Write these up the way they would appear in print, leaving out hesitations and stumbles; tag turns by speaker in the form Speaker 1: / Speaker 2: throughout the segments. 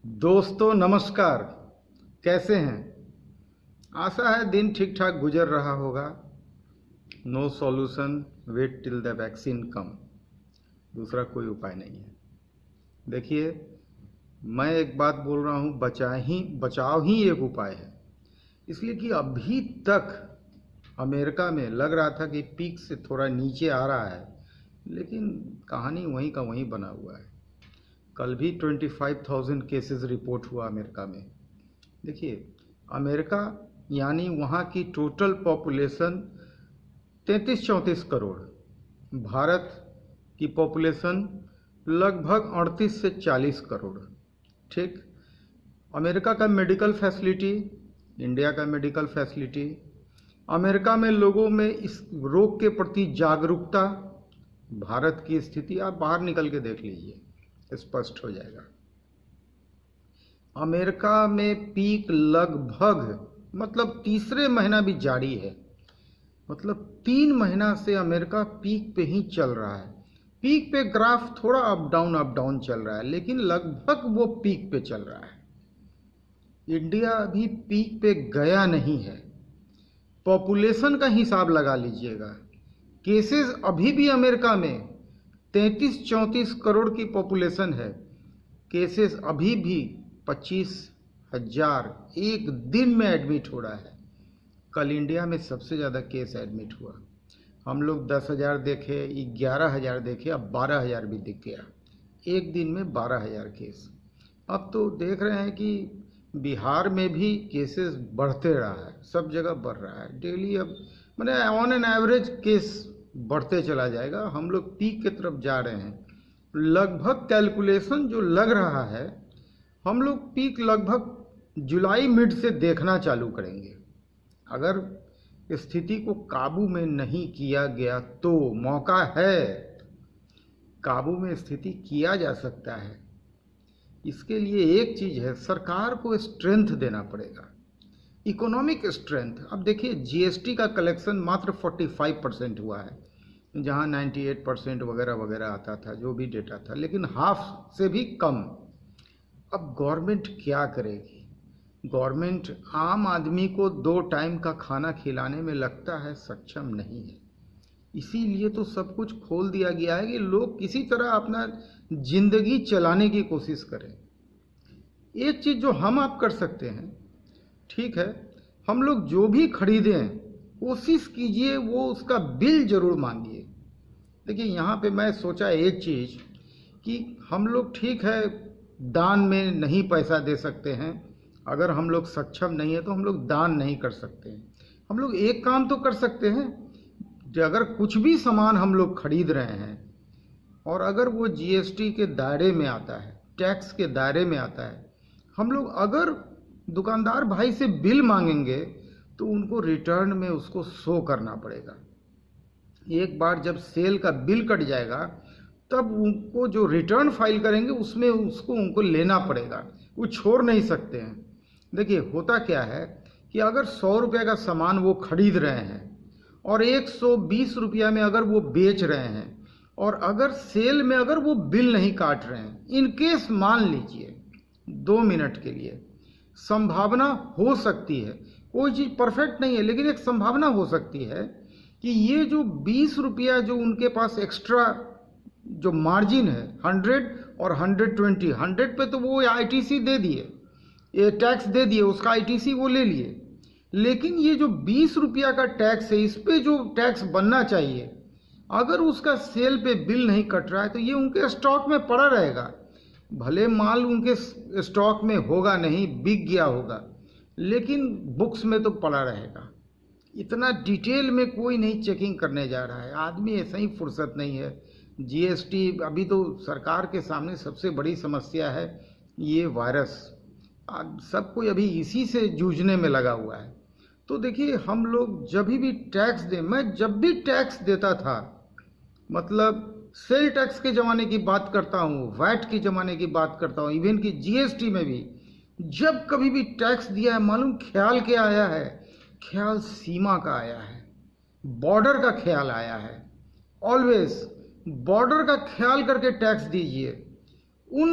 Speaker 1: दोस्तों नमस्कार। कैसे हैं? आशा है दिन ठीक ठाक गुजर रहा होगा। No solution, wait till the vaccine come. दूसरा कोई उपाय नहीं है। देखिए, मैं एक बात बोल रहा हूँ, बचाव ही एक उपाय है। इसलिए कि अभी तक अमेरिका में लग रहा था कि पीक से थोड़ा नीचे आ रहा है, लेकिन कहानी वहीं का वहीं बना हुआ है। कल भी 25,000 केसेस रिपोर्ट हुआ अमेरिका में। देखिए, अमेरिका यानी वहाँ की टोटल पॉपुलेशन 33-34 करोड़। भारत की पॉपुलेशन लगभग 38 से 40 करोड़। ठीक। अमेरिका का मेडिकल फैसिलिटी, इंडिया का मेडिकल फैसिलिटी, अमेरिका में लोगों में इस रोग के प्रति जागरूकता, भारत की स्थिति आप बाहर निकल के देख लीजिए, स्पष्ट हो जाएगा। अमेरिका में पीक लगभग मतलब तीसरे महीना भी जारी है। मतलब 3 महीना से अमेरिका पीक पे ही चल रहा है। पीक पे ग्राफ थोड़ा अप डाउन चल रहा है, लेकिन लगभग वो पीक पे चल रहा है। इंडिया अभी पीक पे गया नहीं है। पॉपुलेशन का हिसाब लगा लीजिएगा। केसेस अभी भी अमेरिका में 33-34 करोड़ की पॉपुलेशन है। केसेस अभी भी 25,000 एक दिन में एडमिट हो रहा है। कल इंडिया में सबसे ज़्यादा केस एडमिट हुआ। हम लोग 10,000 देखे, 11,000 देखे, अब 12,000 भी दिख गया। एक दिन में 12,000 केस। अब तो देख रहे हैं कि बिहार में भी केसेस बढ़ते रहा है, सब जगह बढ़ रहा है डेली। अब मैंने ऑन एन एवरेज केस बढ़ते चला जाएगा। हम लोग पीक की तरफ जा रहे हैं। लगभग कैलकुलेशन जो लग रहा है, हम लोग पीक लगभग जुलाई मिड से देखना चालू करेंगे। अगर स्थिति को काबू में नहीं किया गया तो मौका है, काबू में स्थिति किया जा सकता है। इसके लिए एक चीज़ है, सरकार को स्ट्रेंथ देना पड़ेगा, इकोनॉमिक स्ट्रेंथ। अब देखिए, जीएसटी का कलेक्शन मात्र 45% हुआ है, जहां 98% वगैरह वगैरह आता था, जो भी डेटा था, लेकिन हाफ से भी कम। अब गवर्नमेंट क्या करेगी? गवर्नमेंट आम आदमी को 2 टाइम का खाना खिलाने में लगता है सक्षम नहीं है। इसीलिए तो सब कुछ खोल दिया गया है कि लोग किसी तरह अपना जिंदगी चलाने की कोशिश करें। एक चीज़ जो हम आप कर सकते हैं, ठीक है, हम लोग जो भी खरीदें कोशिश कीजिए वो उसका बिल जरूर मांगिए। देखिए, यहाँ पे मैं सोचा एक चीज़ कि हम लोग ठीक है दान में नहीं पैसा दे सकते हैं। अगर हम लोग सक्षम नहीं है तो हम लोग दान नहीं कर सकते हैं। हम लोग एक काम तो कर सकते हैं, अगर कुछ भी सामान हम लोग खरीद रहे हैं और अगर वो जीएसटी के दायरे में आता है, टैक्स के दायरे में आता है, हम लोग अगर दुकानदार भाई से बिल मांगेंगे तो उनको रिटर्न में उसको शो करना पड़ेगा। एक बार जब सेल का बिल कट जाएगा तब उनको जो रिटर्न फाइल करेंगे उसमें उसको उनको लेना पड़ेगा, वो छोड़ नहीं सकते हैं। देखिए, होता क्या है कि अगर 100 रुपये का सामान वो खरीद रहे हैं और 120 रुपया में अगर वो बेच रहे हैं, और अगर सेल में अगर वो बिल नहीं काट रहे हैं, इन केस मान लीजिए 2 मिनट के लिए, संभावना हो सकती है, कोई चीज़ परफेक्ट नहीं है, लेकिन एक संभावना हो सकती है कि ये जो 20 रुपया जो उनके पास एक्स्ट्रा जो मार्जिन है 100 और 120, 100 पे तो वो आईटीसी दे दिए, ये टैक्स दे दिए, उसका आईटीसी वो ले लिए, लेकिन ये जो 20 रुपया का टैक्स है, इस पे जो टैक्स बनना चाहिए, अगर उसका सेल पे बिल नहीं कट रहा है तो ये उनके स्टॉक में पड़ा रहेगा। भले माल उनके स्टॉक में होगा नहीं, बिक गया होगा, लेकिन बुक्स में तो पड़ा रहेगा। इतना डिटेल में कोई नहीं चेकिंग करने जा रहा है। आदमी ऐसा ही फुर्सत नहीं है। जीएसटी अभी तो सरकार के सामने सबसे बड़ी समस्या है, ये वायरस। सब कोई अभी इसी से जूझने में लगा हुआ है। तो देखिए, हम लोग जब भी टैक्स दें, मैं जब भी टैक्स देता था, मतलब सेल टैक्स के ज़माने की बात करता हूँ, वैट के ज़माने की बात करता हूँ, इवन कि जीएसटी में भी जब कभी भी टैक्स दिया है, मालूम ख्याल क्या आया है? ख्याल सीमा का आया है, बॉर्डर का ख्याल आया है। ऑलवेज बॉर्डर का ख्याल करके टैक्स दीजिए। उन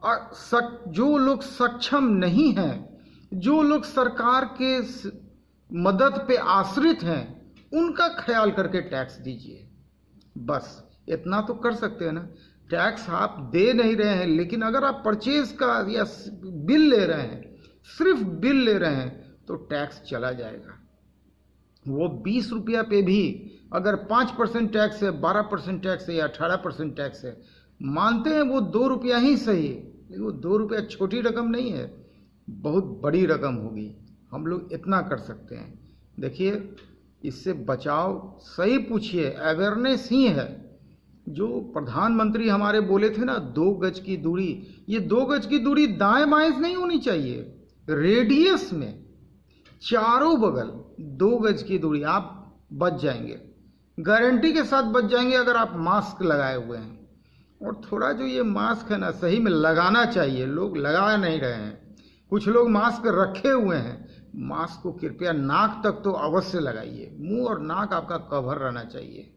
Speaker 1: जो लोग सक्षम नहीं हैं, जो लोग सरकार के मदद पे आश्रित हैं, उनका ख्याल करके टैक्स दीजिए। बस इतना तो कर सकते हैं ना। टैक्स आप दे नहीं रहे हैं, लेकिन अगर आप परचेज का या बिल ले रहे हैं, सिर्फ बिल ले रहे हैं, तो टैक्स चला जाएगा। वो 20 रुपया पे भी अगर 5% टैक्स है, 12% टैक्स है या 18% टैक्स है, मानते हैं वो 2 रुपया ही सही, लेकिन वो 2 रुपया छोटी रकम नहीं है, बहुत बड़ी रकम होगी। हम लोग इतना कर सकते हैं। देखिए, इससे बचाव सही पूछिए, अवेयरनेस ही है। जो प्रधानमंत्री हमारे बोले थे ना, 2 गज की दूरी, ये 2 गज की दूरी दाएं बाएं नहीं होनी चाहिए, रेडियस में चारों बगल 2 गज की दूरी, आप बच जाएंगे, गारंटी के साथ बच जाएंगे अगर आप मास्क लगाए हुए हैं। और थोड़ा जो ये मास्क है ना, सही में लगाना चाहिए, लोग लगा नहीं रहे हैं। कुछ लोग मास्क रखे हुए हैं, मास्क को कृपया नाक तक तो अवश्य लगाइए, मुंह और नाक आपका कवर रहना चाहिए।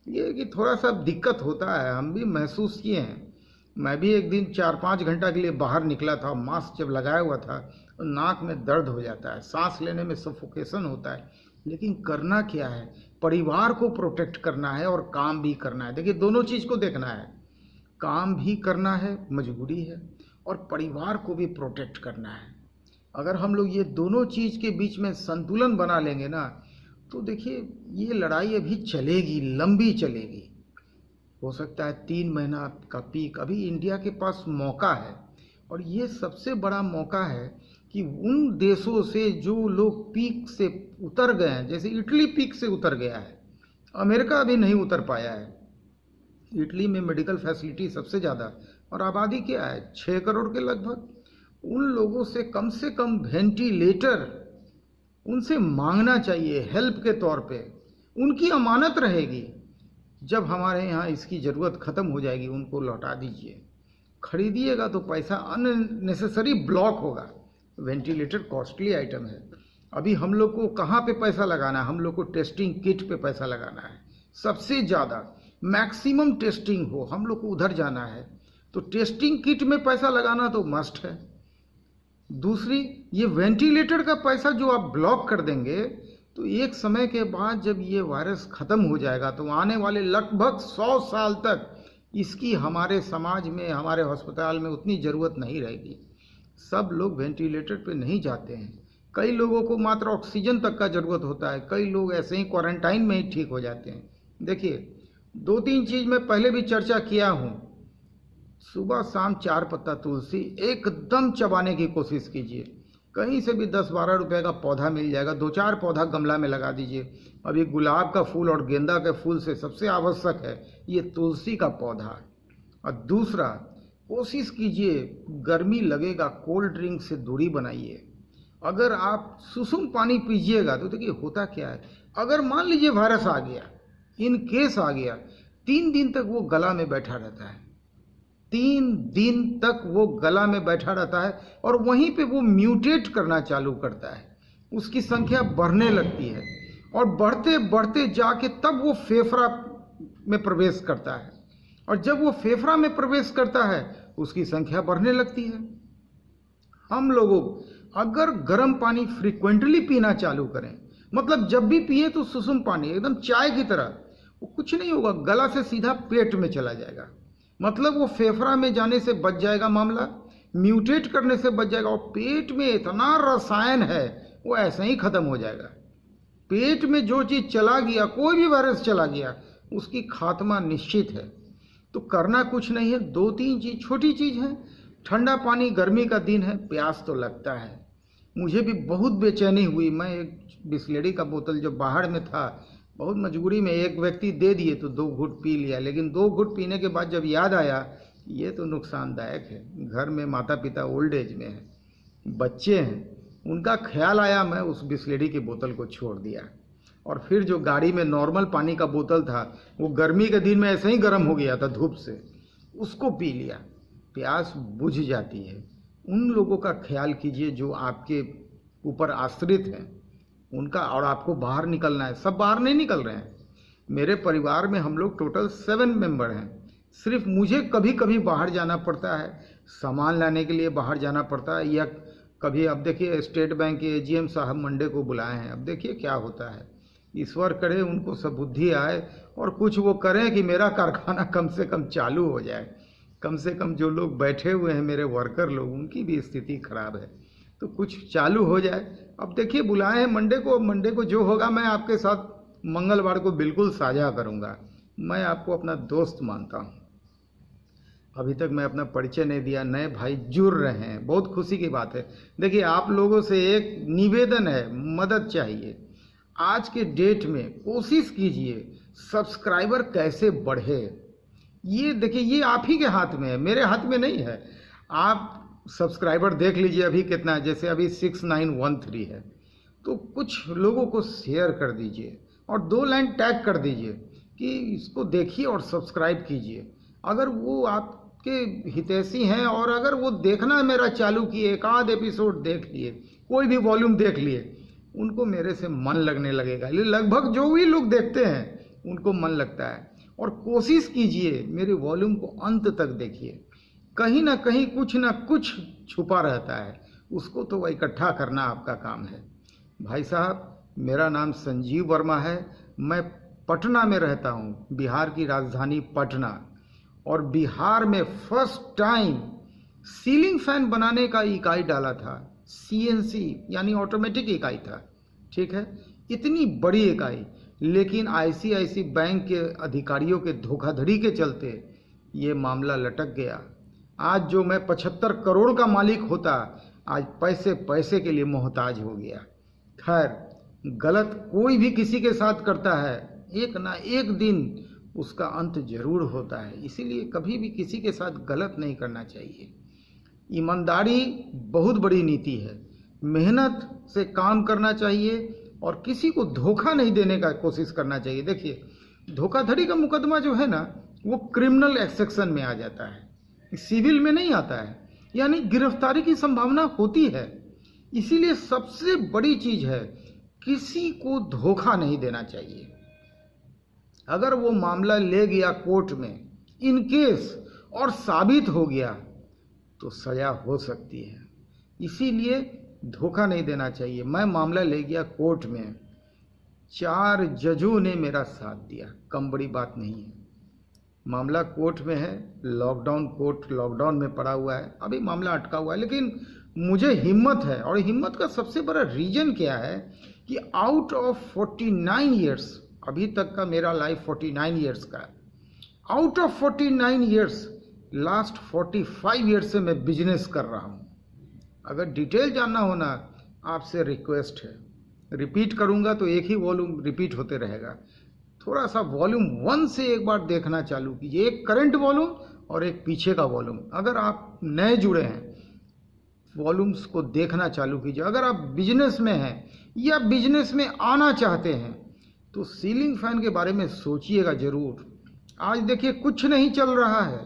Speaker 1: ये कि थोड़ा सा दिक्कत होता है, हम भी महसूस किए हैं। मैं भी एक दिन 4-5 घंटा के लिए बाहर निकला था, मास्क जब लगाया हुआ था तो नाक में दर्द हो जाता है, सांस लेने में सफोकेशन होता है। लेकिन करना क्या है, परिवार को प्रोटेक्ट करना है और काम भी करना है। देखिए, दोनों चीज़ को देखना है, काम भी करना है, मजबूरी है, और परिवार को भी प्रोटेक्ट करना है। अगर हम लोग ये दोनों चीज़ के बीच में संतुलन बना लेंगे ना, तो देखिए ये लड़ाई अभी चलेगी, लंबी चलेगी। हो सकता है 3 महीना का पीक, अभी इंडिया के पास मौका है, और ये सबसे बड़ा मौका है कि उन देशों से जो लोग पीक से उतर गए हैं, जैसे इटली पीक से उतर गया है, अमेरिका अभी नहीं उतर पाया है। इटली में मेडिकल फैसिलिटी सबसे ज़्यादा, और आबादी क्या है, 6 करोड़ के लगभग। उन लोगों से कम वेंटिलेटर उनसे मांगना चाहिए हेल्प के तौर पे, उनकी अमानत रहेगी। जब हमारे यहाँ इसकी ज़रूरत ख़त्म हो जाएगी, उनको लौटा दीजिए। खरीदिएगा तो पैसा अननेसेसरी ब्लॉक होगा। वेंटिलेटर कॉस्टली आइटम है। अभी हम लोग को कहाँ पे पैसा लगाना है, हम लोग को टेस्टिंग किट पे पैसा लगाना है, सबसे ज़्यादा मैक्सिमम टेस्टिंग हो, हम लोग को उधर जाना है। तो टेस्टिंग किट में पैसा लगाना तो मस्ट है। दूसरी, ये वेंटिलेटर का पैसा जो आप ब्लॉक कर देंगे, तो एक समय के बाद जब ये वायरस ख़त्म हो जाएगा, तो आने वाले लगभग 100 साल तक इसकी हमारे समाज में, हमारे अस्पताल में उतनी ज़रूरत नहीं रहेगी। सब लोग वेंटिलेटर पे नहीं जाते हैं, कई लोगों को मात्र ऑक्सीजन तक का ज़रूरत होता है, कई लोग ऐसे ही क्वारंटाइन में ही ठीक हो जाते हैं। देखिए, 2-3 चीज़ मैं पहले भी चर्चा किया हूँ। सुबह शाम 4 पत्ता तुलसी एकदम चबाने की कोशिश कीजिए। कहीं से भी 10-12 रुपए का पौधा मिल जाएगा, 2-4 पौधा गमला में लगा दीजिए। अभी गुलाब का फूल और गेंदा के फूल से सबसे आवश्यक है ये तुलसी का पौधा। और दूसरा, कोशिश कीजिए, गर्मी लगेगा, कोल्ड ड्रिंक से दूरी बनाइए। अगर आप सुसुम पानी पीजिएगा तो देखिए होता क्या है, अगर मान लीजिए वायरस आ गया, इन केस आ गया, 3 दिन तक वो गला में बैठा रहता है। 3 दिन तक वो गला में बैठा रहता है और वहीं पे वो म्यूटेट करना चालू करता है, उसकी संख्या बढ़ने लगती है और बढ़ते बढ़ते जाके तब वो फेफड़ा में प्रवेश करता है, और जब वो फेफड़ा में प्रवेश करता है उसकी संख्या बढ़ने लगती है। हम लोगों अगर गर्म पानी फ्रीक्वेंटली पीना चालू करें, मतलब जब भी पिए तो सुसुम पानी एकदम चाय की तरह, वो कुछ नहीं होगा, गला से सीधा पेट में चला जाएगा, मतलब वो फेफड़ा में जाने से बच जाएगा मामला, म्यूटेट करने से बच जाएगा। और पेट में इतना रसायन है वो ऐसे ही खत्म हो जाएगा। पेट में जो चीज़ चला गया, कोई भी वायरस चला गया, उसकी खात्मा निश्चित है। तो करना कुछ नहीं है, 2-3 चीज़, छोटी चीज़ है। ठंडा पानी, गर्मी का दिन है, प्यास तो लगता है। मुझे भी बहुत बेचैनी हुई, मैं एक बिस्लेरी का बोतल जब बाहर में था, बहुत मजबूरी में एक व्यक्ति दे दिए तो 2 घूंट पी लिया, लेकिन 2 घूंट पीने के बाद जब याद आया ये तो नुकसानदायक है, घर में माता पिता ओल्ड एज में है, बच्चे हैं, उनका ख्याल आया, मैं उस बिस्लेरी की बोतल को छोड़ दिया। और फिर जो गाड़ी में नॉर्मल पानी का बोतल था, वो गर्मी के दिन में ऐसे ही गर्म हो गया था धूप से, उसको पी लिया। प्यास बुझ जाती है। उन लोगों का ख्याल कीजिए जो आपके ऊपर आश्रित हैं उनका, और आपको बाहर निकलना है। सब बाहर नहीं निकल रहे हैं। मेरे परिवार में हम लोग टोटल 7 मेंबर हैं, सिर्फ मुझे कभी कभी बाहर जाना पड़ता है, सामान लाने के लिए बाहर जाना पड़ता है, या कभी अब देखिए स्टेट बैंक के एजीएम साहब मंडे को बुलाए हैं, अब देखिए क्या होता है। ईश्वर करे उनको सब बुद्धि आए और कुछ वो करें कि मेरा कारखाना कम से कम चालू हो जाए। कम से कम जो लोग बैठे हुए हैं मेरे वर्कर लोग, उनकी भी स्थिति खराब है, तो कुछ चालू हो जाए। अब देखिए बुलाए हैं मंडे को जो होगा मैं आपके साथ मंगलवार को बिल्कुल साझा करूंगा। मैं आपको अपना दोस्त मानता हूं। अभी तक मैं अपना परिचय नहीं दिया, नए भाई जुड़ रहे हैं, बहुत खुशी की बात है। देखिए आप लोगों से एक निवेदन है, मदद चाहिए। आज के डेट में कोशिश कीजिए सब्सक्राइबर कैसे बढ़े। ये देखिए ये आप ही के हाथ में है, मेरे हाथ में नहीं है। आप सब्सक्राइबर देख लीजिए अभी कितना है, जैसे अभी 6913 है। तो कुछ लोगों को शेयर कर दीजिए और 2 लाइन टैग कर दीजिए कि इसको देखिए और सब्सक्राइब कीजिए। अगर वो आपके हितैषी हैं और अगर वो देखना मेरा चालू किए, एक आध एपिसोड देख लिए, कोई भी वॉल्यूम देख लिए, उनको मेरे से मन लगने लगेगा। ये लगभग जो भी लोग देखते हैं उनको मन लगता है। और कोशिश कीजिए मेरे वॉल्यूम को अंत तक देखिए, कहीं ना कहीं कुछ ना कुछ छुपा रहता है, उसको तो इकट्ठा करना आपका काम है। भाई साहब मेरा नाम संजीव वर्मा है, मैं पटना में रहता हूँ, बिहार की राजधानी पटना। और बिहार में फर्स्ट टाइम सीलिंग फैन बनाने का इकाई डाला था, सीएनसी यानी ऑटोमेटिक इकाई था, ठीक है, इतनी बड़ी इकाई। लेकिन आईसीआईसी बैंक के अधिकारियों के धोखाधड़ी के चलते ये मामला लटक गया। आज जो मैं 75 करोड़ का मालिक होता, आज पैसे पैसे के लिए मोहताज हो गया। खैर, गलत कोई भी किसी के साथ करता है, एक ना एक दिन उसका अंत जरूर होता है। इसीलिए कभी भी किसी के साथ गलत नहीं करना चाहिए। ईमानदारी बहुत बड़ी नीति है, मेहनत से काम करना चाहिए और किसी को धोखा नहीं देने का कोशिश करना चाहिए। देखिए धोखाधड़ी का मुकदमा जो है ना, वो क्रिमिनल एक्सेक्शन में आ जाता है, सिविल में नहीं आता है, यानी गिरफ्तारी की संभावना होती है। इसीलिए सबसे बड़ी चीज है किसी को धोखा नहीं देना चाहिए। अगर वो मामला ले गया कोर्ट में इन केस और साबित हो गया तो सजा हो सकती है, इसीलिए धोखा नहीं देना चाहिए। मैं मामला ले गया कोर्ट में, 4 जजों ने मेरा साथ दिया, कम बड़ी बात नहीं है। मामला कोर्ट में है, कोर्ट लॉकडाउन में पड़ा हुआ है, अभी मामला अटका हुआ है। लेकिन मुझे हिम्मत है, और हिम्मत का सबसे बड़ा रीजन क्या है कि आउट ऑफ 49 ईयर्स, अभी तक का मेरा लाइफ 49 ईयर्स का है, out of 49 years last 45 years से मैं बिजनेस कर रहा हूँ। अगर डिटेल जानना हो ना, आपसे रिक्वेस्ट है, रिपीट करूँगा तो एक ही वॉल्यूम रिपीट होते रहेगा। थोड़ा सा वॉल्यूम 1 से एक बार देखना चालू कीजिए, एक करंट वॉल्यूम और एक पीछे का वॉल्यूम। अगर आप नए जुड़े हैं, वॉल्यूम्स को देखना चालू कीजिए। अगर आप बिजनेस में हैं या बिजनेस में आना चाहते हैं तो सीलिंग फैन के बारे में सोचिएगा जरूर। आज देखिए कुछ नहीं चल रहा है,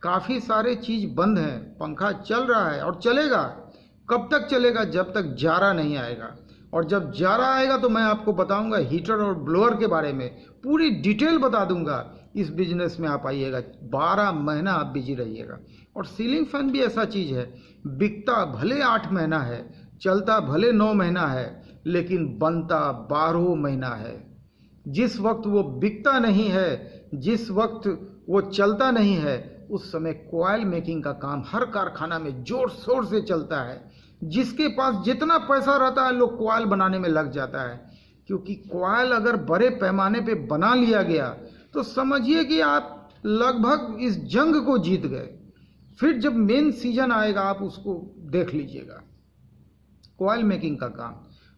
Speaker 1: काफ़ी सारे चीज़ बंद हैं, पंखा चल रहा है और चलेगा। कब तक चलेगा? जब तक जारा नहीं आएगा। और जब जारा आएगा तो मैं आपको बताऊंगा हीटर और ब्लोअर के बारे में, पूरी डिटेल बता दूंगा। इस बिजनेस में आप आइएगा, 12 महीना आप बिजी रहिएगा। और सीलिंग फैन भी ऐसा चीज़ है, बिकता भले 8 महीना है, चलता भले 9 महीना है, लेकिन बनता 12 महीना है। जिस वक्त वो बिकता नहीं है, जिस वक्त वो चलता नहीं है, उस समय कॉइल मेकिंग का काम हर कारखाना में जोर शोर से चलता है। जिसके पास जितना पैसा रहता है लोग कॉइल बनाने में लग जाता है, क्योंकि कॉइल अगर बड़े पैमाने पे बना लिया गया तो समझिए कि आप लगभग इस जंग को जीत गए। फिर जब मेन सीजन आएगा आप उसको देख लीजिएगा, कॉइल मेकिंग का काम।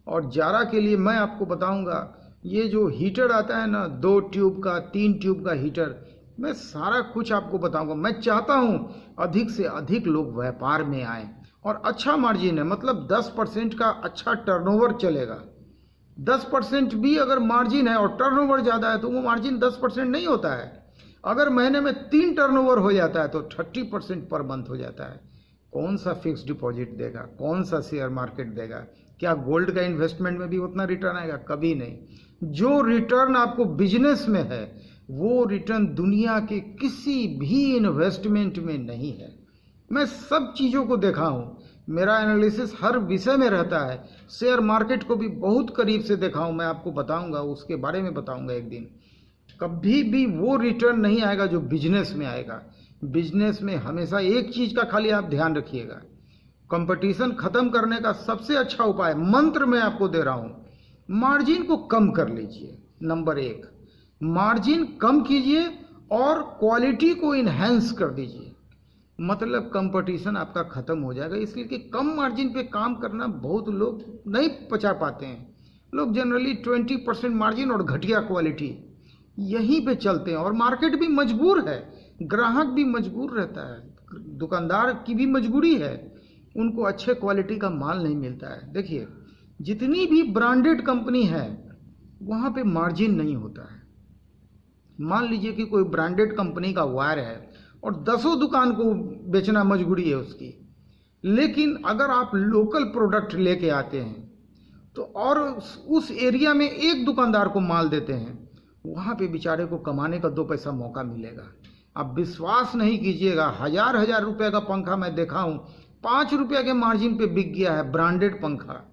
Speaker 1: और जारा के लिए मैं आपको बताऊंगा, ये जो हीटर आता है ना, 2 ट्यूब का 3 ट्यूब का हीटर, मैं सारा कुछ आपको बताऊंगा। मैं चाहता हूं अधिक से अधिक लोग व्यापार में आए और अच्छा मार्जिन है, मतलब 10% का अच्छा टर्नओवर चलेगा। 10% भी अगर मार्जिन है और टर्नओवर ज़्यादा है तो वो मार्जिन 10% नहीं होता है। अगर महीने में 3 टर्नओवर हो जाता है तो 30% पर मंथ हो जाता है। कौन सा फिक्स डिपॉजिट देगा, कौन सा शेयर मार्केट देगा? क्या गोल्ड का इन्वेस्टमेंट में भी उतना रिटर्न आएगा? कभी नहीं। जो रिटर्न आपको बिजनेस में है वो रिटर्न दुनिया के किसी भी इन्वेस्टमेंट में नहीं है। मैं सब चीज़ों को देखा हूँ, मेरा एनालिसिस हर विषय में रहता है। शेयर मार्केट को भी बहुत करीब से देखा हूँ, मैं आपको बताऊँगा, उसके बारे में बताऊँगा एक दिन। कभी भी वो रिटर्न नहीं आएगा जो बिजनेस में आएगा। बिजनेस में हमेशा एक चीज़ का खाली आप ध्यान रखिएगा, कंपटीशन खत्म करने का सबसे अच्छा उपाय, मंत्र मैं आपको दे रहा हूँ, मार्जिन को कम कर लीजिए। नंबर 1, मार्जिन कम कीजिए और क्वालिटी को इन्हेंस कर दीजिए। मतलब कंपटीशन आपका खत्म हो जाएगा, इसलिए कि कम मार्जिन पे काम करना बहुत लोग नहीं पचा पाते हैं। लोग जनरली 20% मार्जिन और घटिया क्वालिटी यहीं पे चलते हैं, और मार्केट भी मजबूर है, ग्राहक भी मजबूर रहता है, दुकानदार की भी मजबूरी है, उनको अच्छे क्वालिटी का माल नहीं मिलता है। देखिए, जितनी भी ब्रांडेड कंपनी है वहाँ पे मार्जिन नहीं होता है। मान लीजिए कि कोई ब्रांडेड कंपनी का वायर है और 10 दुकान को बेचना मजबूरी है उसकी, लेकिन अगर आप लोकल प्रोडक्ट लेके आते हैं तो और उस एरिया में एक दुकानदार को माल देते हैं, वहाँ पे बेचारे को कमाने का 2 पैसा मौका मिलेगा। आप विश्वास नहीं कीजिएगा, हजार रुपए का पंखा मैं देखा हूँ, 5 रुपये के मार्जिन पे बिक गया है, ब्रांडेड पंखा।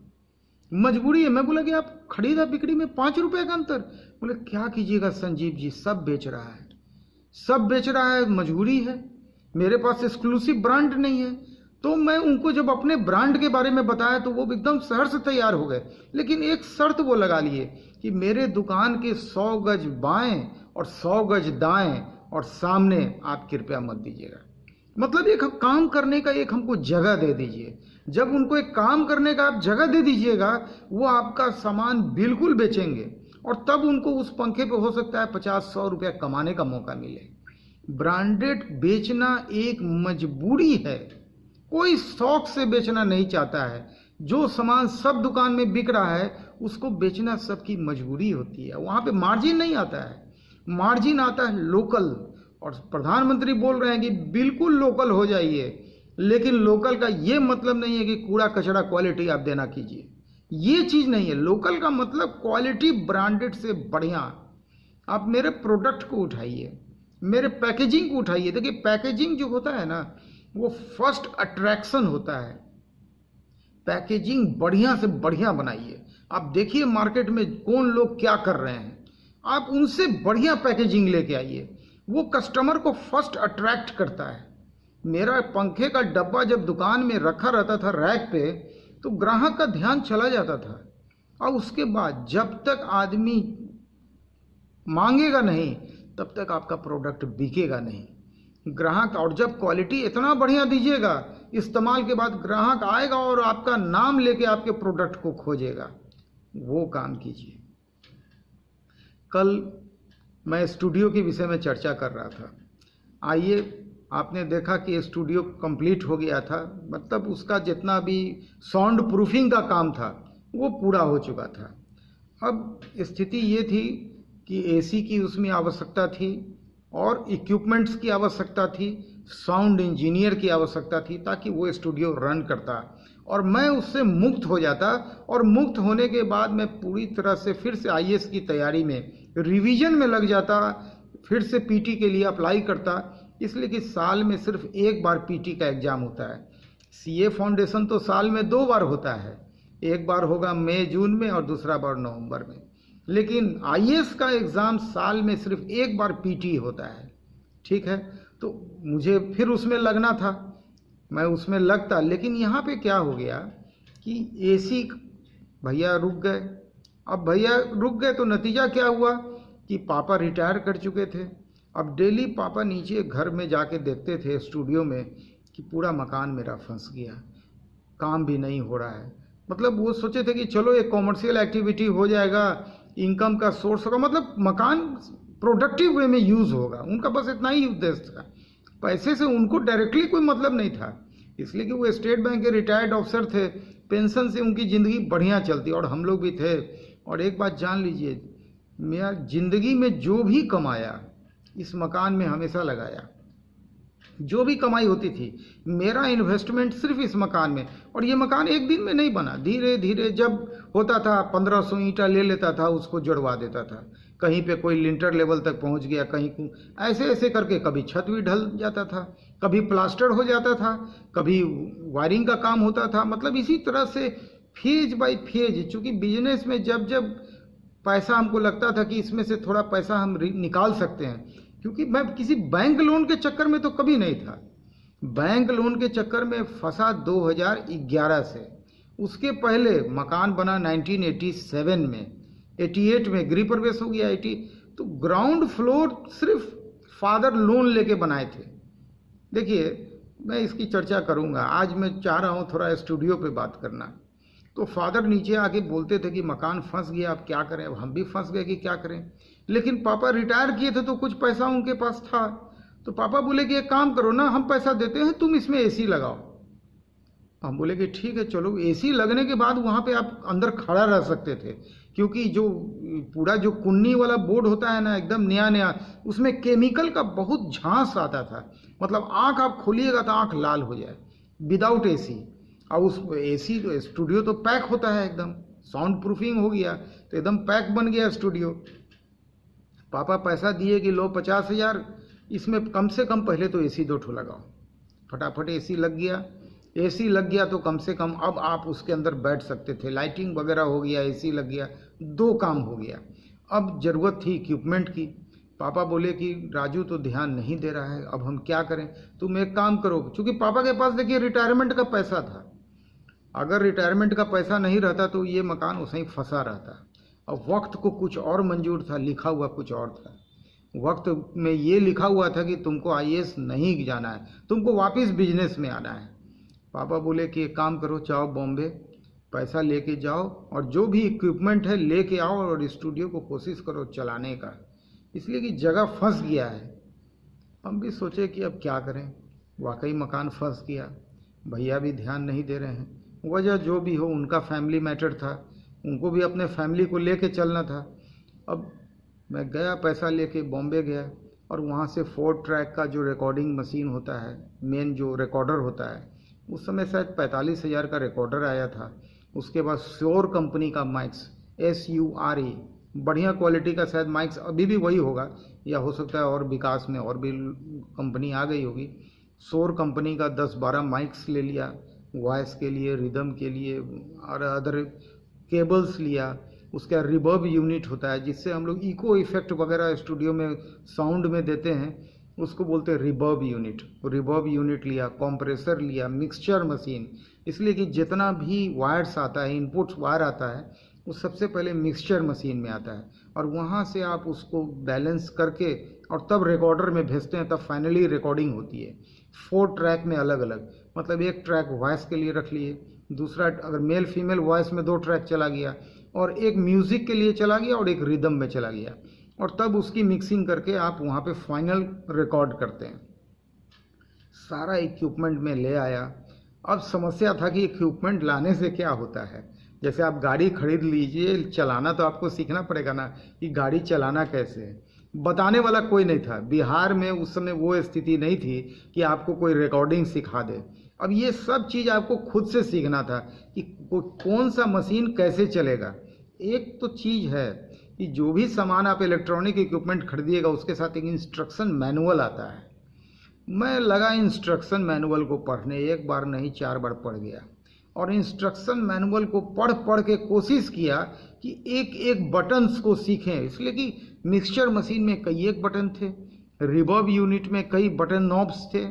Speaker 1: मजबूरी है। मैं बोला कि आप खरीदा बिक्री में 5 रुपये का अंतर। बोले क्या कीजिएगा संजीव जी, सब बेच रहा है, सब बेच रहा है, मजबूरी है, मेरे पास एक्सक्लूसिव ब्रांड नहीं है। तो मैं उनको जब अपने ब्रांड के बारे में बताया तो वो एकदम शहर से तैयार हो गए, लेकिन एक शर्त वो लगा लिए कि मेरे दुकान के 100 गज बाएं और 100 गज दाएं और सामने आप कृपया मत दीजिएगा। मतलब एक काम करने का एक हमको जगह दे दीजिए। जब उनको एक काम करने का आप जगह दे दीजिएगा, वो आपका सामान बिल्कुल बेचेंगे, और तब उनको उस पंखे पे हो सकता है 50-100 रुपया कमाने का मौका मिले। ब्रांडेड बेचना एक मजबूरी है, कोई शौक से बेचना नहीं चाहता है। जो सामान सब दुकान में बिक रहा है उसको बेचना सबकी मजबूरी होती है। वहाँ पे मार्जिन नहीं आता है, मार्जिन आता है लोकल। और प्रधानमंत्री बोल रहे हैं कि बिल्कुल लोकल हो जाइए, लेकिन लोकल का ये मतलब नहीं है कि कूड़ा कचरा क्वालिटी आप देना कीजिए, ये चीज़ नहीं है। लोकल का मतलब क्वालिटी ब्रांडेड से बढ़िया। आप मेरे प्रोडक्ट को उठाइए, मेरे पैकेजिंग को उठाइए। देखिए, पैकेजिंग जो होता है ना, वो फर्स्ट अट्रैक्शन होता है। पैकेजिंग बढ़िया से बढ़िया बनाइए। आप देखिए मार्केट में कौन लोग क्या कर रहे हैं, आप उनसे बढ़िया पैकेजिंग लेके आइए, वो कस्टमर को फर्स्ट अट्रैक्ट करता है। मेरा पंखे का डब्बा जब दुकान में रखा रहता था रैक पे, तो ग्राहक का ध्यान चला जाता था, और उसके बाद जब तक आदमी मांगेगा नहीं तब तक आपका प्रोडक्ट बिकेगा नहीं। ग्राहक, और जब क्वालिटी इतना बढ़िया दीजिएगा, इस्तेमाल के बाद ग्राहक आएगा और आपका नाम लेके आपके प्रोडक्ट को खोजेगा। वो काम कीजिए। कल मैं स्टूडियो के विषय में चर्चा कर रहा था। आइए, आपने देखा कि स्टूडियो कंप्लीट हो गया था, मतलब उसका जितना भी साउंड प्रूफिंग का काम था वो पूरा हो चुका था। अब स्थिति ये थी कि एसी की उसमें आवश्यकता थी, और इक्विपमेंट्स की आवश्यकता थी, साउंड इंजीनियर की आवश्यकता थी, ताकि वो स्टूडियो रन करता, और मैं उससे मुक्त हो जाता। और मुक्त होने के बाद मैं पूरी तरह से फिर से आईएएस की तैयारी में रिवीजन में लग जाता, फिर से पीटी के लिए अप्लाई करता। इसलिए कि साल में सिर्फ एक बार पीटी का एग्ज़ाम होता है। सीए फाउंडेशन तो साल में 2 बार होता है, एक बार होगा मई जून में और दूसरा बार नवंबर में, लेकिन आईएएस का एग्ज़ाम साल में सिर्फ एक बार पीटी होता है। ठीक है, तो मुझे फिर उसमें लगना था, मैं उसमें लगता, लेकिन यहाँ पे क्या हो गया कि एसी भैया रुक गए। अब भैया रुक गए तो नतीजा क्या हुआ कि पापा रिटायर कर चुके थे। अब डेली पापा नीचे घर में जाके देखते थे स्टूडियो में कि पूरा मकान मेरा फंस गया, काम भी नहीं हो रहा है। मतलब वो सोचे थे कि चलो एक कॉमर्शियल एक्टिविटी हो जाएगा, इनकम का सोर्स होगा, मतलब मकान प्रोडक्टिव वे में यूज़ होगा। उनका बस इतना ही उद्देश्य था, पैसे से उनको डायरेक्टली कोई मतलब नहीं था, इसलिए कि वो स्टेट बैंक के रिटायर्ड ऑफिसर थे, पेंशन से उनकी ज़िंदगी बढ़िया चलती, और हम लोग भी थे। और एक बात जान लीजिए, मैं ज़िंदगी में जो भी कमाया इस मकान में हमेशा लगाया। जो भी कमाई होती थी, मेरा इन्वेस्टमेंट सिर्फ इस मकान में। और ये मकान एक दिन में नहीं बना, धीरे धीरे जब होता था 1500 ईंटा ले लेता था, उसको जुड़वा देता था, कहीं पे कोई लिंटर लेवल तक पहुंच गया, कहीं ऐसे ऐसे करके कभी छत भी ढल जाता था, कभी प्लास्टर हो जाता था, कभी वायरिंग का काम होता था। मतलब इसी तरह से फेज बाय फेज, चूँकि बिजनेस में जब जब पैसा हमको लगता था कि इसमें से थोड़ा पैसा हम निकाल सकते हैं, क्योंकि मैं किसी बैंक लोन के चक्कर में तो कभी नहीं था। बैंक लोन के चक्कर में फंसा 2011 से। उसके पहले मकान बना 1987 में, 88 में गृह प्रवेश हो गया 80। तो ग्राउंड फ्लोर सिर्फ फादर लोन लेके बनाए थे। देखिए, मैं इसकी चर्चा करूंगा। आज मैं चाह रहा हूँ थोड़ा स्टूडियो पे बात करना। तो फादर नीचे आके बोलते थे कि मकान फंस गया, अब क्या करें। अब हम भी फंस गए कि क्या करें। लेकिन पापा रिटायर किए थे तो कुछ पैसा उनके पास था। तो पापा बोले कि एक काम करो ना, हम पैसा देते हैं, तुम इसमें एसी लगाओ। हम बोले कि ठीक है चलो। एसी लगने के बाद वहाँ पे आप अंदर खड़ा रह सकते थे, क्योंकि जो पूरा जो कुन्नी वाला बोर्ड होता है ना, एकदम नया नया, उसमें केमिकल का बहुत झांस आता था। मतलब आँख आप खोलिएगा तो आँख लाल हो जाए, विदाउट एसी। और उस एसी तो स्टूडियो तो पैक होता है एकदम, साउंड प्रूफिंग हो गया तो एकदम पैक बन गया स्टूडियो। पापा पैसा दिए कि लो 50,000, इसमें कम से कम पहले तो एसी 2 ठो लगाओ। फटाफट एसी लग गया। एसी लग गया तो कम से कम अब आप उसके अंदर बैठ सकते थे। लाइटिंग वगैरह हो गया, एसी लग गया, 2 काम हो गया। अब ज़रूरत थी इक्विपमेंट की। पापा बोले कि राजू तो ध्यान नहीं दे रहा है, अब हम क्या करें। तुम एक काम करो, क्योंकि पापा के पास देखिए रिटायरमेंट का पैसा था। अगर रिटायरमेंट का पैसा नहीं रहता तो ये मकान उसे ही फंसा रहता। अब वक्त को कुछ और मंजूर था, लिखा हुआ कुछ और था। वक्त में ये लिखा हुआ था कि तुमको आईएएस नहीं जाना है, तुमको वापस बिजनेस में आना है। पापा बोले कि एक काम करो, जाओ बॉम्बे, पैसा लेके जाओ और जो भी इक्विपमेंट है लेके आओ और स्टूडियो को कोशिश करो चलाने का, इसलिए कि जगह फंस गया है। हम भी सोचे कि अब क्या करें। वाकई मकान फंस गया, भैया भी ध्यान नहीं दे रहे हैं। वजह जो भी हो, उनका फैमिली मैटर था, उनको भी अपने फैमिली को लेके चलना था। अब मैं गया, पैसा लेके बॉम्बे गया और वहाँ से 4 ट्रैक का जो रिकॉर्डिंग मशीन होता है, मेन जो रिकॉर्डर होता है, उस समय शायद 45,000 का रिकॉर्डर आया था। उसके बाद श्योर कंपनी का माइक्स, SURE, बढ़िया क्वालिटी का शायद माइक्स, अभी भी वही होगा या हो सकता है और विकास में और भी कंपनी आ गई होगी। श्योर कंपनी का 10-12 माइक्स ले लिया, वॉइस के लिए, रिदम के लिए और अदर केबल्स लिया। उसका रिवर्ब यूनिट होता है जिससे हम लोग इको इफेक्ट वगैरह स्टूडियो में साउंड में देते हैं, उसको बोलते हैं रिवर्ब यूनिट। रिवर्ब यूनिट लिया, कॉम्प्रेसर लिया, मिक्सचर मशीन, इसलिए कि जितना भी वायर्स आता है, इनपुट वायर आता है, वो सबसे पहले मिक्सचर मशीन में आता है और वहाँ से आप उसको बैलेंस करके और तब रिकॉर्डर में भेजते हैं, तब फाइनली रिकॉर्डिंग होती है। 4 ट्रैक में अलग अलग, मतलब एक ट्रैक वॉइस के लिए रख लिए, दूसरा अगर मेल फीमेल वॉइस में 2 ट्रैक चला गया और एक म्यूज़िक के लिए चला गया और एक रिदम में चला गया, और तब उसकी मिक्सिंग करके आप वहाँ पे फाइनल रिकॉर्ड करते हैं। सारा इक्विपमेंट में ले आया। अब समस्या था कि इक्विपमेंट लाने से क्या होता है। जैसे आप गाड़ी खरीद लीजिए, चलाना तो आपको सीखना पड़ेगा ना कि गाड़ी चलाना कैसे है। बताने वाला कोई नहीं था। बिहार में उस समय वो स्थिति नहीं थी कि आपको कोई रिकॉर्डिंग सिखा दे। अब ये सब चीज़ आपको खुद से सीखना था कि कौन सा मशीन कैसे चलेगा। एक तो चीज़ है कि जो भी सामान आप इलेक्ट्रॉनिक इक्विपमेंट खरीदिएगा उसके साथ एक इंस्ट्रक्शन मैनुअल आता है। मैं लगा इंस्ट्रक्शन मैनुअल को पढ़ने, एक बार नहीं 4 बार पढ़ गया और इंस्ट्रक्शन मैनुअल को पढ़ पढ़ के कोशिश किया कि एक एक बटन्स को सीखें, इसलिए कि मिक्सचर मशीन में कई एक बटन थे, रिवर्ब यूनिट में कई बटन नॉब्स थे,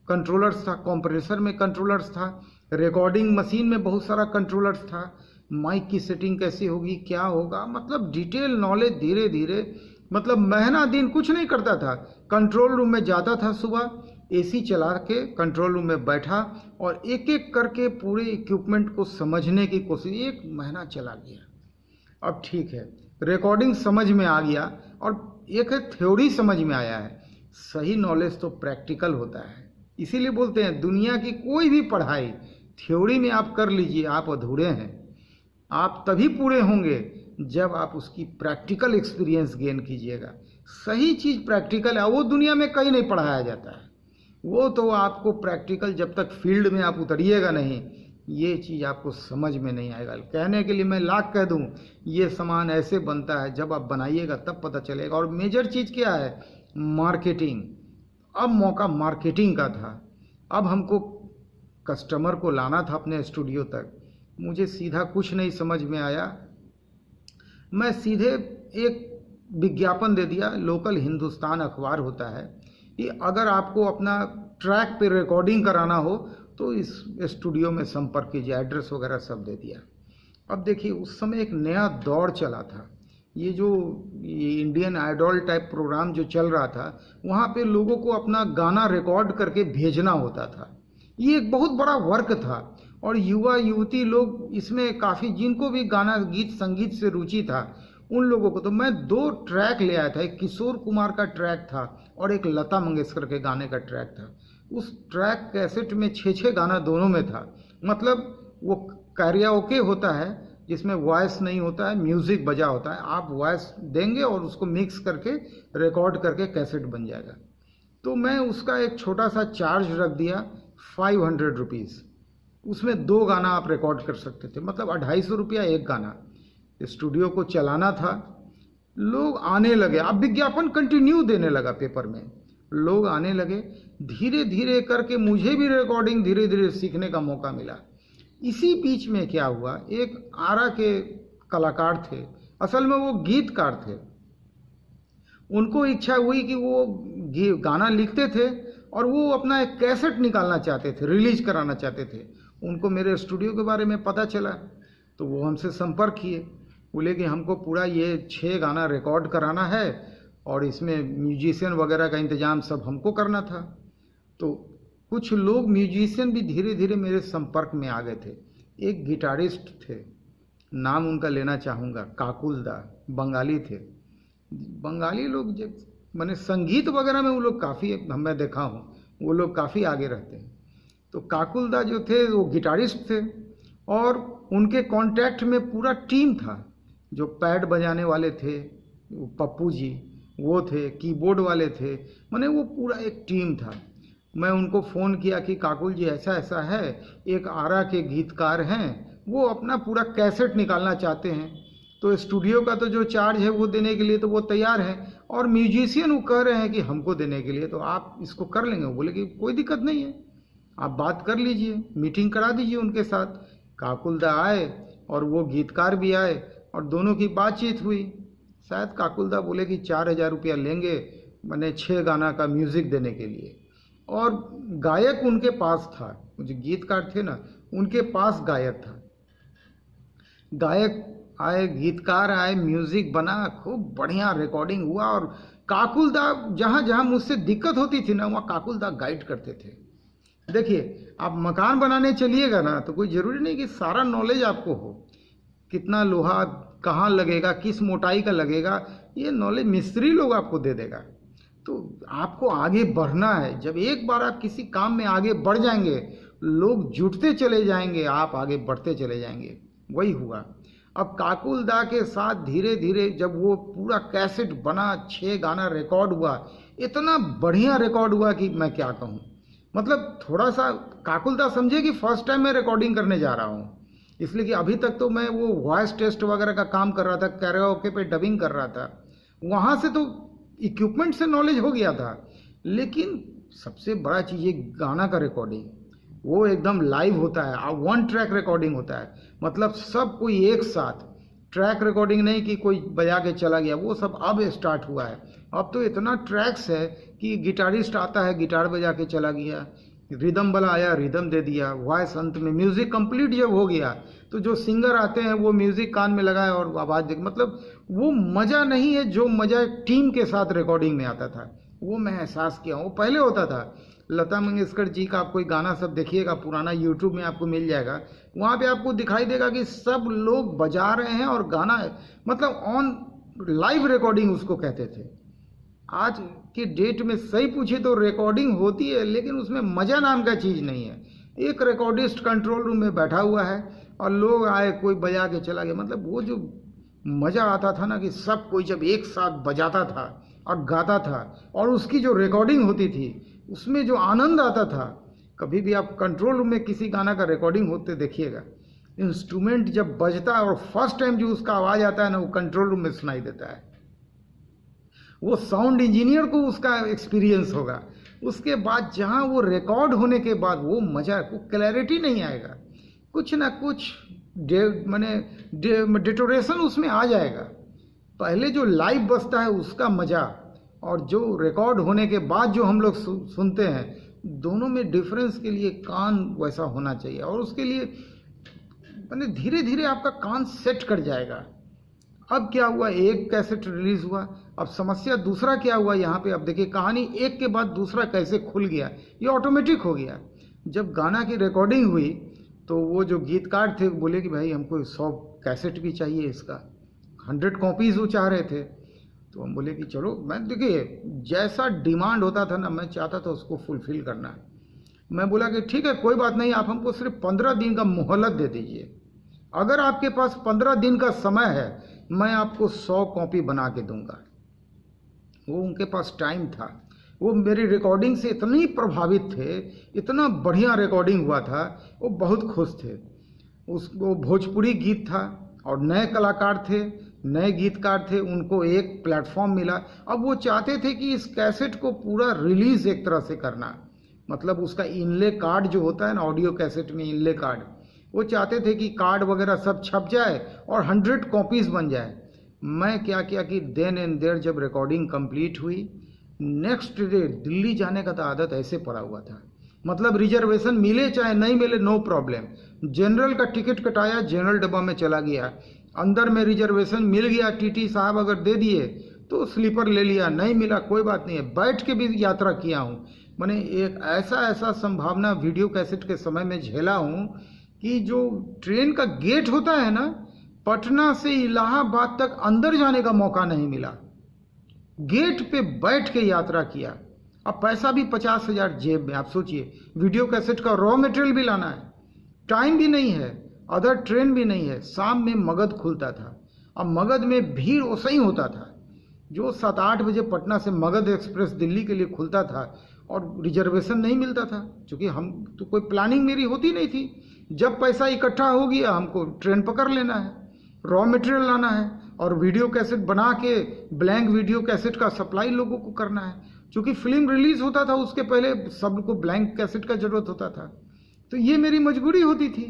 Speaker 1: कंट्रोलर्स था, कंप्रेसर में कंट्रोलर्स था, रिकॉर्डिंग मशीन में बहुत सारा कंट्रोलर्स था, माइक की सेटिंग कैसे होगी, क्या होगा, मतलब डिटेल नॉलेज। धीरे धीरे मतलब महीना दिन कुछ नहीं करता था, कंट्रोल रूम में जाता था, सुबह एसी चला के कंट्रोल रूम में बैठा और एक एक करके पूरे इक्विपमेंट को समझने की कोशिश। 1 महीना चला गया। अब ठीक है, रिकॉर्डिंग समझ में आ गया और एक है थ्योरी समझ में आया है। सही नॉलेज तो प्रैक्टिकल होता है, इसीलिए बोलते हैं दुनिया की कोई भी पढ़ाई थ्योरी में आप कर लीजिए, आप अधूरे हैं। आप तभी पूरे होंगे जब आप उसकी प्रैक्टिकल एक्सपीरियंस गेन कीजिएगा। सही चीज़ प्रैक्टिकल है, वो दुनिया में कहीं नहीं पढ़ाया जाता है। वो तो आपको प्रैक्टिकल जब तक फील्ड में आप उतरिएगा नहीं, ये चीज़ आपको समझ में नहीं आएगा। कहने के लिए मैं लाख कह दूं, ये सामान ऐसे बनता है, जब आप बनाइएगा तब पता चलेगा। और मेजर चीज़ क्या है, मार्केटिंग। अब मौका मार्केटिंग का था। अब हमको कस्टमर को लाना था अपने स्टूडियो तक। मुझे सीधा कुछ नहीं समझ में आया, मैं सीधे एक विज्ञापन दे दिया। लोकल हिंदुस्तान अखबार होता है कि अगर आपको अपना ट्रैक पे रिकॉर्डिंग कराना हो तो इस स्टूडियो में संपर्क कीजिए, एड्रेस वगैरह सब दे दिया। अब देखिए उस समय एक नया दौर चला था, ये इंडियन आइडल टाइप प्रोग्राम जो चल रहा था, वहाँ पे लोगों को अपना गाना रिकॉर्ड करके भेजना होता था। ये एक बहुत बड़ा वर्क था और युवा युवती लोग इसमें काफ़ी, जिनको भी गाना गीत संगीत से रुचि था उन लोगों को। तो मैं 2 ट्रैक ले आया था, एक किशोर कुमार का ट्रैक था और एक लता मंगेशकर के गाने का ट्रैक था। उस ट्रैक कैसेट में 6-6 गाना दोनों में था। मतलब वो कैरियोके होता है जिसमें वॉइस नहीं होता है, म्यूज़िक बजा होता है, आप वॉइस देंगे और उसको मिक्स करके रिकॉर्ड करके कैसेट बन जाएगा। तो मैं उसका एक छोटा सा चार्ज रख दिया, 500 रुपीज़। उसमें 2 गाना आप रिकॉर्ड कर सकते थे, मतलब 250 रुपया एक गाना। स्टूडियो को चलाना था, लोग आने लगे। अब विज्ञापन कंटिन्यू देने लगा पेपर में, लोग आने लगे। धीरे धीरे करके मुझे भी रिकॉर्डिंग धीरे धीरे सीखने का मौका मिला। इसी बीच में क्या हुआ, एक आरा के कलाकार थे, असल में वो गीतकार थे। उनको इच्छा हुई कि वो गाना लिखते थे और वो अपना एक कैसेट निकालना चाहते थे, रिलीज कराना चाहते थे। उनको मेरे स्टूडियो के बारे में पता चला तो वो हमसे संपर्क किए, बोले कि हमको पूरा ये 6 गाना रिकॉर्ड कराना है और इसमें म्यूजिशियन वगैरह का इंतज़ाम सब हमको करना था। तो कुछ लोग म्यूजिशियन भी धीरे धीरे मेरे संपर्क में आ गए थे। एक गिटारिस्ट थे, नाम उनका लेना चाहूँगा, काकुल दा, बंगाली थे। बंगाली लोग जब मैंने संगीत वगैरह में वो लोग काफ़ी, मैं देखा हूँ वो लोग काफ़ी आगे रहते हैं। तो काकुल दा जो थे वो गिटारिस्ट थे और उनके कांटेक्ट में पूरा टीम था। जो पैड बजाने वाले थे पप्पू जी वो थे, कीबोर्ड वाले थे, माने वो पूरा एक टीम था। मैं उनको फ़ोन किया कि काकुल जी ऐसा ऐसा है, एक आरा के गीतकार हैं, वो अपना पूरा कैसेट निकालना चाहते हैं, तो स्टूडियो का तो जो चार्ज है वो देने के लिए तो वो तैयार हैं और म्यूजिशियन वो कह रहे हैं कि हमको देने के लिए, तो आप इसको कर लेंगे? वो बोले कि कोई दिक्कत नहीं है, आप बात कर लीजिए, मीटिंग करा दीजिए उनके साथ। काकुल दा आए और वो गीतकार भी आए और दोनों की बातचीत हुई। शायद काकुल दा बोले कि 4000 रुपया लेंगे, मैंने 6 गाना का म्यूज़िक देने के लिए। और गायक उनके पास था, जो गीतकार थे ना उनके पास गायक था। गायक आए, गीतकार आए, म्यूज़िक बना, खूब बढ़िया रिकॉर्डिंग हुआ। और काकुल दा जहाँ जहाँ मुझसे दिक्कत होती थी ना वहाँ काकुल दा गाइड करते थे। देखिए आप मकान बनाने चलिएगा ना तो कोई ज़रूरी नहीं कि सारा नॉलेज आपको हो, कितना लोहा कहाँ लगेगा, किस मोटाई का लगेगा, ये नॉलेज मिस्त्री लोग आपको दे देगा। तो आपको आगे बढ़ना है, जब एक बार आप किसी काम में आगे बढ़ जाएंगे लोग जुटते चले जाएंगे, आप आगे बढ़ते चले जाएंगे। वही हुआ। अब काकुल दा के साथ धीरे धीरे जब वो पूरा कैसेट बना, 6 गाना रिकॉर्ड हुआ, इतना बढ़िया रिकॉर्ड हुआ कि मैं क्या कहूँ। मतलब थोड़ा सा काकुल दा समझे कि फर्स्ट टाइम मैं रिकॉर्डिंग करने जा रहा हूँ, इसलिए कि अभी तक तो मैं वो वॉइस टेस्ट वगैरह का काम कर रहा था, कैरियोके पे डबिंग कर रहा था, वहाँ से तो इक्विपमेंट से नॉलेज हो गया था। लेकिन सबसे बड़ा चीज़ ये गाना का रिकॉर्डिंग, वो एकदम लाइव होता है, 1 ट्रैक रिकॉर्डिंग होता है, मतलब सब कोई एक साथ। ट्रैक रिकॉर्डिंग नहीं कि कोई बजा के चला गया, वो सब अब स्टार्ट हुआ है। अब तो इतना ट्रैक्स है कि गिटारिस्ट आता है, गिटार बजा के चला गया, रिदम वाला आया, रिदम दे दिया, वॉइस अंत में। म्यूज़िक कंप्लीट जब हो गया तो जो सिंगर आते हैं वो म्यूज़िक कान में लगाए और आवाज़ दे, मतलब वो मज़ा नहीं है जो मज़ा टीम के साथ रिकॉर्डिंग में आता था, वो मैं एहसास किया हूँ। वो पहले होता था। लता मंगेशकर जी का आप कोई गाना सब देखिएगा पुराना, यूट्यूब में आपको मिल जाएगा, वहाँ पे आपको दिखाई देगा कि सब लोग बजा रहे हैं और गाना है, मतलब ऑन लाइव रिकॉर्डिंग उसको कहते थे। आज की डेट में सही पूछे तो रिकॉर्डिंग होती है लेकिन उसमें मज़ा नाम का चीज़ नहीं है। एक रिकॉर्डिस्ट कंट्रोल रूम में बैठा हुआ है और लोग आए, कोई बजा के चला गया, मतलब वो जो मज़ा आता था ना कि सब कोई जब एक साथ बजाता था और गाता था और उसकी जो रिकॉर्डिंग होती थी उसमें जो आनंद आता था। कभी भी आप कंट्रोल रूम में किसी गाना का रिकॉर्डिंग होते देखिएगा, इंस्ट्रूमेंट जब बजता है और फर्स्ट टाइम जो उसका आवाज़ आता है ना वो कंट्रोल रूम में सुनाई देता है। वो साउंड इंजीनियर को उसका एक्सपीरियंस होगा। उसके बाद जहाँ वो रिकॉर्ड होने के बाद वो मज़ा, वो क्लैरिटी नहीं आएगा, कुछ ना कुछ डिटोरेशन उसमें आ जाएगा। पहले जो लाइव बजता है उसका मज़ा और जो रिकॉर्ड होने के बाद जो हम लोग सुनते हैं, दोनों में डिफरेंस के लिए कान वैसा होना चाहिए। और उसके लिए मैंने धीरे धीरे आपका कान सेट कर जाएगा। अब क्या हुआ, एक कैसेट रिलीज हुआ, अब समस्या दूसरा क्या हुआ यहाँ पे। अब देखिए कहानी एक के बाद दूसरा कैसे खुल गया, ये ऑटोमेटिक हो गया। जब गाना की रिकॉर्डिंग हुई तो वो जो गीतकार थे बोले कि भाई हमको 100 कैसेट भी चाहिए, इसका 100 कॉपीज़ वो चाह रहे थे। तो हम बोले कि चलो, मैं देखिए जैसा डिमांड होता था ना, मैं चाहता था उसको फुलफिल करना। मैं बोला कि ठीक है कोई बात नहीं, आप हमको सिर्फ 15 दिन का मोहलत दे दीजिए। अगर आपके पास 15 दिन का समय है, मैं आपको 100 कॉपी बना के दूंगा। वो उनके पास टाइम था। वो मेरी रिकॉर्डिंग से इतनी प्रभावित थे, इतना बढ़िया रिकॉर्डिंग हुआ था, वो बहुत खुश थे। वो भोजपुरी गीत था और नए कलाकार थे, नए गीतकार थे, उनको एक प्लेटफॉर्म मिला। अब वो चाहते थे कि इस कैसेट को पूरा रिलीज एक तरह से करना, मतलब उसका इनले कार्ड जो होता है ना, ऑडियो कैसेट में इनले कार्ड, वो चाहते थे कि कार्ड वगैरह सब छप जाए और 100 कॉपीज़ बन जाए। मैं क्या किया कि देन एंड देयर जब रिकॉर्डिंग कंप्लीट हुई, नेक्स्ट डे दिल्ली जाने का तो आदत ऐसे पड़ा हुआ था, मतलब रिजर्वेशन मिले चाहे नहीं मिले नो प्रॉब्लम। जनरल का टिकट कटाया, जनरल डब्बा में चला गया, अंदर में रिजर्वेशन मिल गया, टीटी साहब अगर दे दिए तो स्लीपर ले लिया, नहीं मिला कोई बात नहीं है, बैठ के भी यात्रा किया हूँ। मैंने एक ऐसा संभावना वीडियो कैसेट के समय में झेला हूँ कि जो ट्रेन का गेट होता है ना, पटना से इलाहाबाद तक अंदर जाने का मौका नहीं मिला, गेट पे बैठ के यात्रा किया। अब पैसा भी 50,000 जेब में। आप सोचिए, वीडियो कैसेट का रॉ मटेरियल भी लाना है, टाइम भी नहीं है, अदर ट्रेन भी नहीं है। शाम में मगध खुलता था, अब मगध में भीड़ वैसा ही होता था। जो 7-8 बजे पटना से मगध एक्सप्रेस दिल्ली के लिए खुलता था और रिजर्वेशन नहीं मिलता था, क्योंकि हम तो कोई प्लानिंग मेरी होती नहीं थी। जब पैसा इकट्ठा हो गया हमको ट्रेन पकड़ लेना है, रॉ मटेरियल लाना है और वीडियो कैसेट बना के ब्लैंक वीडियो कैसेट का सप्लाई लोगों को करना है। क्योंकि फिल्म रिलीज होता था उसके पहले सबको ब्लैंक कैसेट का जरूरत होता था, तो ये मेरी मजबूरी होती थी।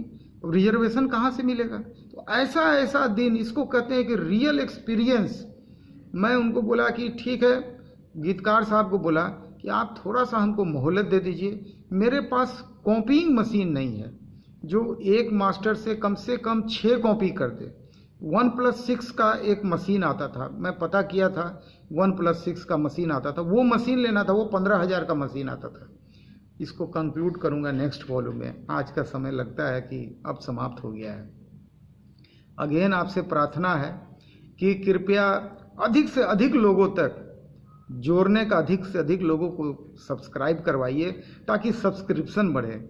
Speaker 1: रिजर्वेशन कहाँ से मिलेगा? तो ऐसा दिन, इसको कहते हैं कि रियल एक्सपीरियंस। मैं उनको बोला कि ठीक है, गीतकार साहब को बोला कि आप थोड़ा सा हमको मोहलत दे दीजिए, मेरे पास कॉपीइंग मशीन नहीं है जो एक मास्टर से कम 6 कॉपी कर दे। 1+6 का एक मशीन आता था, मैं पता किया था, 1+6 का मशीन आता था, वो मशीन लेना था, वो 15,000 का मशीन आता था। इसको कंक्लूड करूंगा नेक्स्ट वॉल्यूम में। आज का समय लगता है कि अब समाप्त हो गया है। अगेन आपसे प्रार्थना है कि कृपया अधिक से अधिक लोगों तक जोड़ने का, अधिक से अधिक लोगों को सब्सक्राइब करवाइए ताकि सब्सक्रिप्शन बढ़े।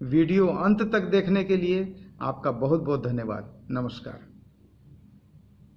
Speaker 1: वीडियो अंत तक देखने के लिए आपका बहुत बहुत धन्यवाद। नमस्कार।